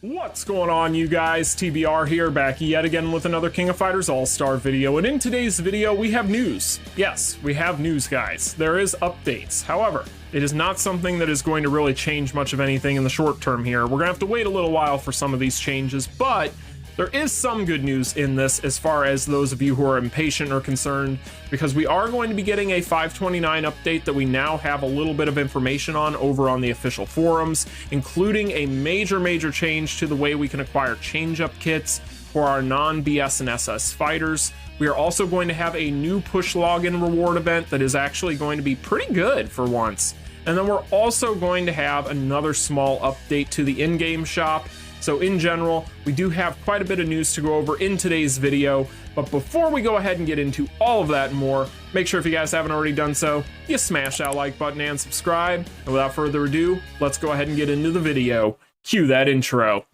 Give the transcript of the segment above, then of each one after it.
What's going on, you guys? TBR here, back yet again with another King of Fighters All-Star video, and in today's video we have news. Yes, we have news, guys. There is updates. However, it is not something that is going to really change much of anything in the short term here. We're gonna have to wait a little while for some of these changes, but there is some good news in this as far as those of you who are impatient are concerned, because we are going to be getting a 529 update that we now have a little bit of information on over on the official forums, including a major change to the way we can acquire change-up kits for our non-BS and SS fighters. We are also going to have a new push login reward event that is actually going to be pretty good for once. And then we're also going to have another small update to the in-game shop. So in general, we do have quite a bit of news to go over in today's video, but before we go ahead and get into all of that and more, make sure if you guys haven't already done so, you smash that like button and subscribe. And without further ado, let's go ahead and get into the video. Cue that intro.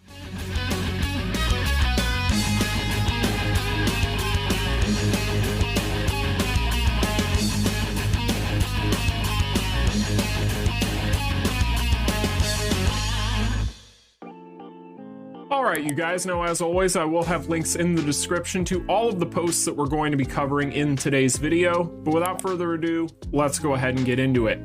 Alright, you guys, now as always, I will have links in the description to all of the posts that we're going to be covering in today's video, but without further ado, let's go ahead and get into it.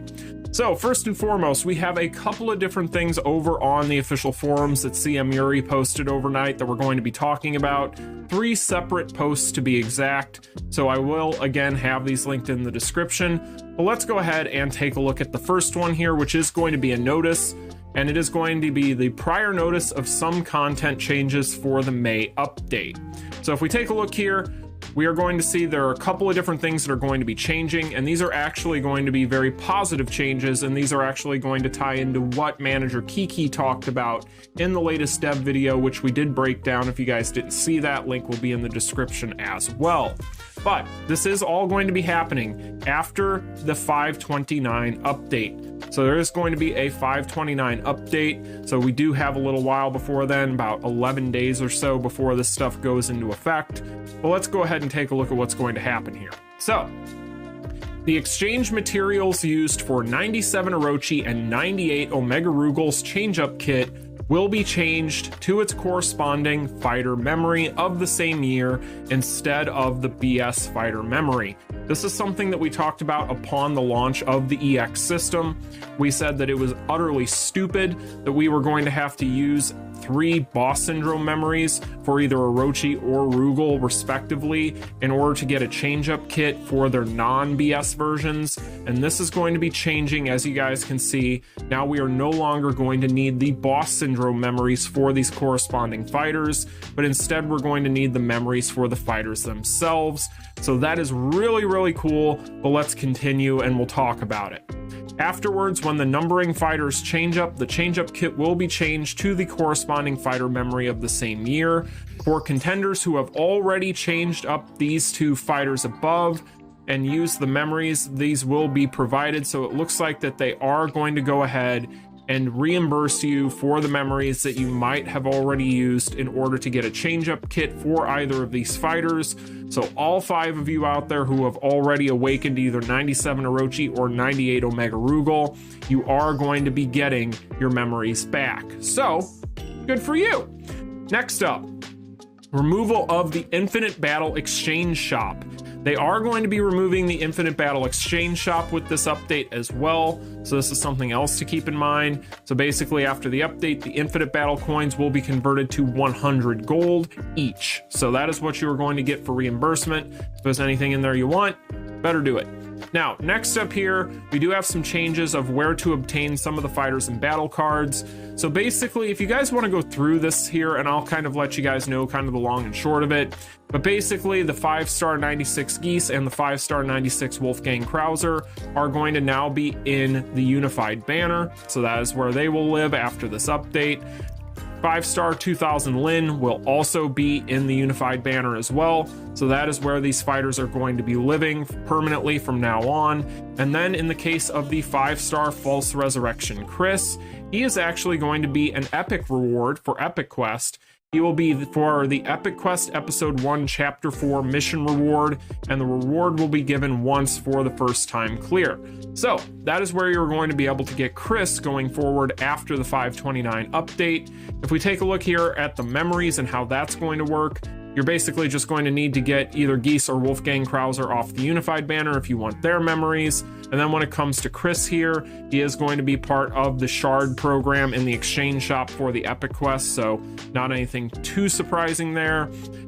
So first and foremost, we have a couple of different things over on the official forums that CM Iori posted overnight that we're going to be talking about. 3 separate posts to be exact, so I will again have these linked in the description. But let's go ahead and take a look at the first one here, which is going to be a notice. And it is going to be the prior notice of some content changes for the May update. So if we take a look here, we are going to see there are a couple of different things that are going to be changing, and these are actually going to be very positive changes, and these are actually going to tie into what Manager Kiki talked about in the latest dev video, which we did break down. If you guys didn't see that, link will be in the description as well. But this is all going to be happening after the 529 update. So there is going to be a 529 update. So we do have a little while before then, about 11 days or so before this stuff goes into effect. But let's go ahead and take a look at what's going to happen here. So the exchange materials used for 97 Orochi and 98 Omega Rugal's change-up kit will be changed to its corresponding fighter memory of the same year instead of the BS fighter memory. This is something that we talked about upon the launch of the EX system. We said that it was utterly stupid that we were going to have to use 3 boss syndrome memories for either Orochi or Rugal respectively in order to get a change-up kit for their non-BS versions, and this is going to be changing. As you guys can see, now we are no longer going to need the boss syndrome memories for these corresponding fighters, but instead we're going to need the memories for the fighters themselves. So that is really cool, but let's continue and we'll talk about it. Afterwards, when the numbering fighters change up, the change-up kit will be changed to the corresponding fighter memory of the same year. For contenders who have already changed up these 2 fighters above and used the memories, these will be provided. So it looks like that they are going to go ahead and reimburse you for the memories that you might have already used in order to get a change-up kit for either of these fighters. So all 5 of you out there who have already awakened either 97 Orochi or 98 Omega Rugal, you are going to be getting your memories back. So good for you. Next up, removal of the Infinite Battle Exchange Shop. They are going to be removing the Infinite Battle Exchange Shop with this update as well. So this is something else to keep in mind. So basically after the update, the Infinite Battle coins will be converted to 100 gold each. So that is what you are going to get for reimbursement. If there's anything in there you want, better do it. Now, next up here, we do have some changes of where to obtain some of the fighters and battle cards. So basically, if you guys want to go through this here, and I'll kind of let you guys know kind of the long and short of it, but basically the 5-star 96 Geese and the 5-star 96 Wolfgang Krauser are going to now be in the unified banner. So that is where they will live after this update. 5-star 2000 Lin will also be in the unified banner as well. So that is where these fighters are going to be living permanently from now on. And then in the case of the 5-star False Resurrection Kriz, he is actually going to be an epic reward for Epic Quest. He will be for the Epic Quest Episode 1 Chapter 4 mission reward, and the reward will be given once for the first time clear. So that is where you're going to be able to get Kriz going forward after the 529 update. If we take a look here at the memories and how that's going to work, you're basically just going to need to get either Geese or Wolfgang Krauser off the Unified banner if you want their memories. And then when it comes to Kriz here, he is going to be part of the Shard program in the exchange shop for the Epic Quest, so not anything too surprising there.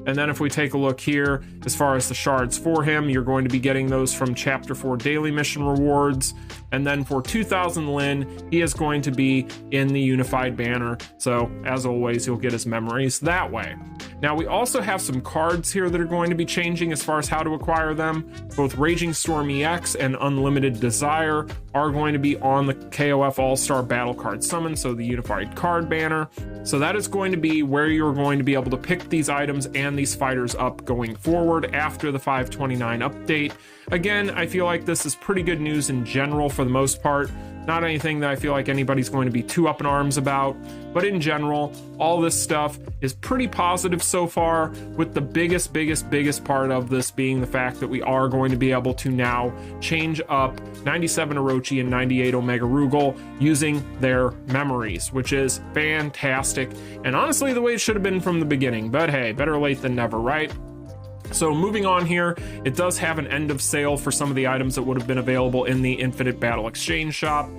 And then if we take a look here, as far as the shards for him, you're going to be getting those from Chapter 4 daily mission rewards. And then for 2000 Lin, he is going to be in the Unified banner. So as always, you'll get his memories that way. Now we also have some cards here that are going to be changing as far as how to acquire them. Both Raging Storm EX and Unlimited Desire are going to be on the KoF Allstar Battle Card Summon, so the Unified Card banner. So that is going to be where you're going to be able to pick these items and these fighters up going forward after the 529 update. Again, I feel like this is pretty good news in general for the most part. Not anything that I feel like anybody's going to be too up in arms about, but in general, all this stuff is pretty positive so far, with the biggest part of this being the fact that we are going to be able to now change up 97 Orochi and 98 Omega Rugal using their memories, which is fantastic, and honestly the way it should have been from the beginning, but hey, better late than never, right? So moving on here, it does have an end of sale for some of the items that would have been available in the Infinite Battle Exchange shop.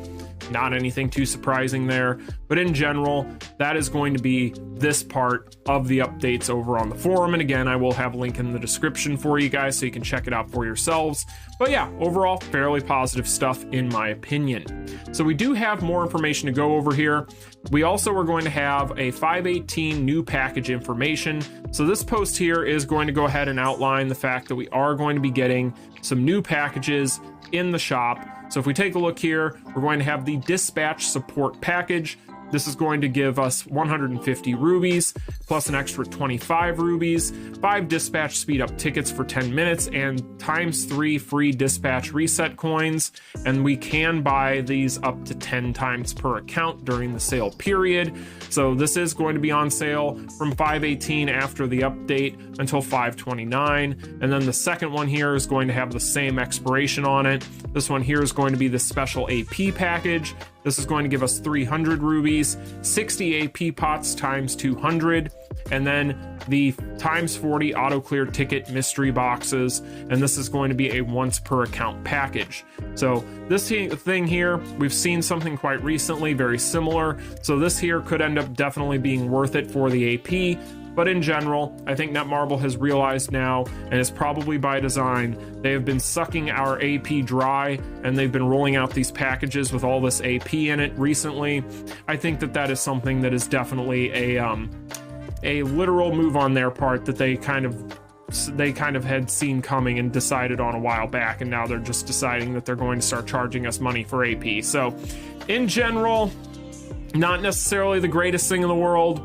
Not anything too surprising there, but in general, that is going to be this part of the updates over on the forum. And again, I will have a link in the description for you guys so you can check it out for yourselves. But yeah, overall, fairly positive stuff in my opinion. So we do have more information to go over here. We also are going to have a 518 new package information. So this post here is going to go ahead and outline the fact that we are going to be getting some new packages in the shop. So if we take a look here, we're going to have the Dispatch Support Package. This is going to give us 150 rubies, plus an extra 25 rubies, 5 dispatch speed up tickets for 10 minutes, and ×3 free dispatch reset coins. And we can buy these up to 10 times per account during the sale period. So this is going to be on sale from 518 after the update until 529. And then the second one here is going to have the same expiration on it. This one here is going to be the special AP package. This is going to give us 300 rubies, 60 AP pots times 200, and then the ×40 auto clear ticket mystery boxes. And this is going to be a once per account package. So this thing here, we've seen something quite recently, very similar. So this here could end up definitely being worth it for the AP. But in general, I think Netmarble has realized now, and it's probably by design, they have been sucking our AP dry, and they've been rolling out these packages with all this AP in it recently. I think that that is something that is definitely a literal move on their part that they kind of had seen coming and decided on a while back, and now they're just deciding that they're going to start charging us money for AP. So in general, not necessarily the greatest thing in the world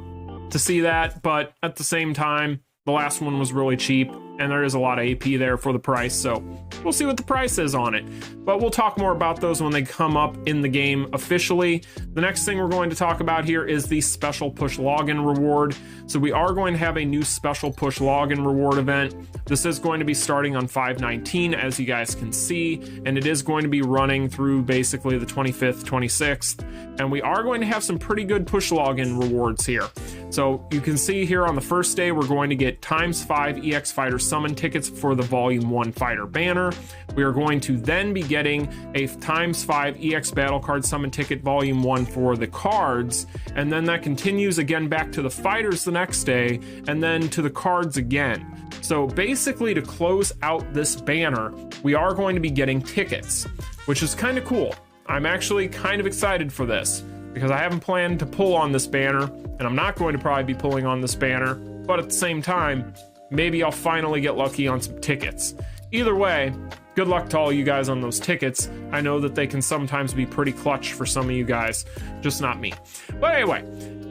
to see that, but at the same time, the last one was really cheap, and there is a lot of AP there for the price, so we'll see what the price is on it. But we'll talk more about those when they come up in the game officially. The next thing we're going to talk about here is the Special Push Login Reward. So we are going to have a new Special Push Login Reward event. This is going to be starting on 5/19, as you guys can see, and it is going to be running through basically the 25th, 26th, and we are going to have some pretty good push login rewards here. So you can see here on the first day, we're going to get ×5 EX Fighter Summon tickets for the Volume 1 Fighter banner. We are going to then be getting a ×5 EX Battle Card Summon ticket Volume 1 for the cards, and then that continues again back to the fighters the next day, and then to the cards again. So basically, to close out this banner, we are going to be getting tickets, which is kind of cool. I'm actually kind of excited for this, because I haven't planned to pull on this banner, and I'm not going to probably be pulling on this banner, but at the same time, maybe I'll finally get lucky on some tickets. Either way, good luck to all you guys on those tickets. I know that they can sometimes be pretty clutch for some of you guys, just not me. But anyway,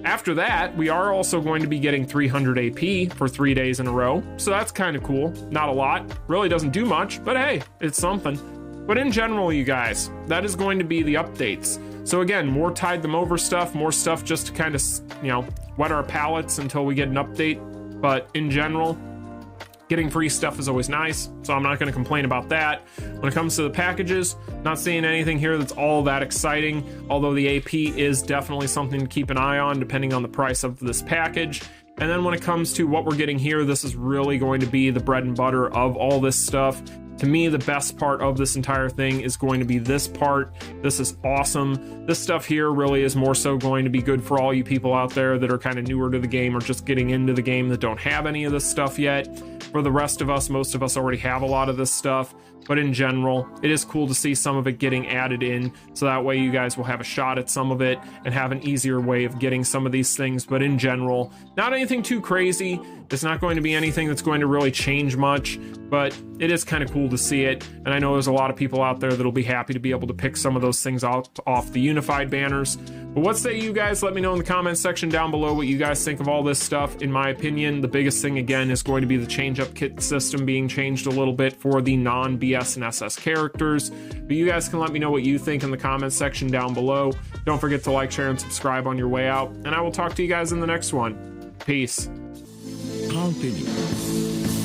after that, we are also going to be getting 300 AP for 3 days in a row, so that's kind of cool. Not a lot, really doesn't do much, but hey, it's something. But in general, you guys, that is going to be the updates. So again, more tide them over stuff, more stuff just to kind of, you know, wet our palates until we get an update. But in general, getting free stuff is always nice, so I'm not going to complain about that. When it comes to the packages, not seeing anything here that's all that exciting, although the AP is definitely something to keep an eye on depending on the price of this package. And then when it comes to what we're getting here, this is really going to be the bread and butter of all this stuff. To me, the best part of this entire thing is going to be this part. This is awesome. This stuff here really is more so going to be good for all you people out there that are kind of newer to the game or just getting into the game that don't have any of this stuff yet. For the rest of us, most of us already have a lot of this stuff. But in general, it is cool to see some of it getting added in, so that way you guys will have a shot at some of it and have an easier way of getting some of these things. But in general, not anything too crazy. It's not going to be anything that's going to really change much, but it is kind of cool to see it. And I know there's a lot of people out there that'll be happy to be able to pick some of those things out off the unified banners. But what say you guys? Let me know in the comments section down below what you guys think of all this stuff. In my opinion, the biggest thing again is going to be the change-up kit system being changed a little bit for the non-BS and SS characters. But you guys can let me know what you think in the comments section down below. Don't forget to like, share, and subscribe on your way out. And I will talk to you guys in the next one. Peace. Continue.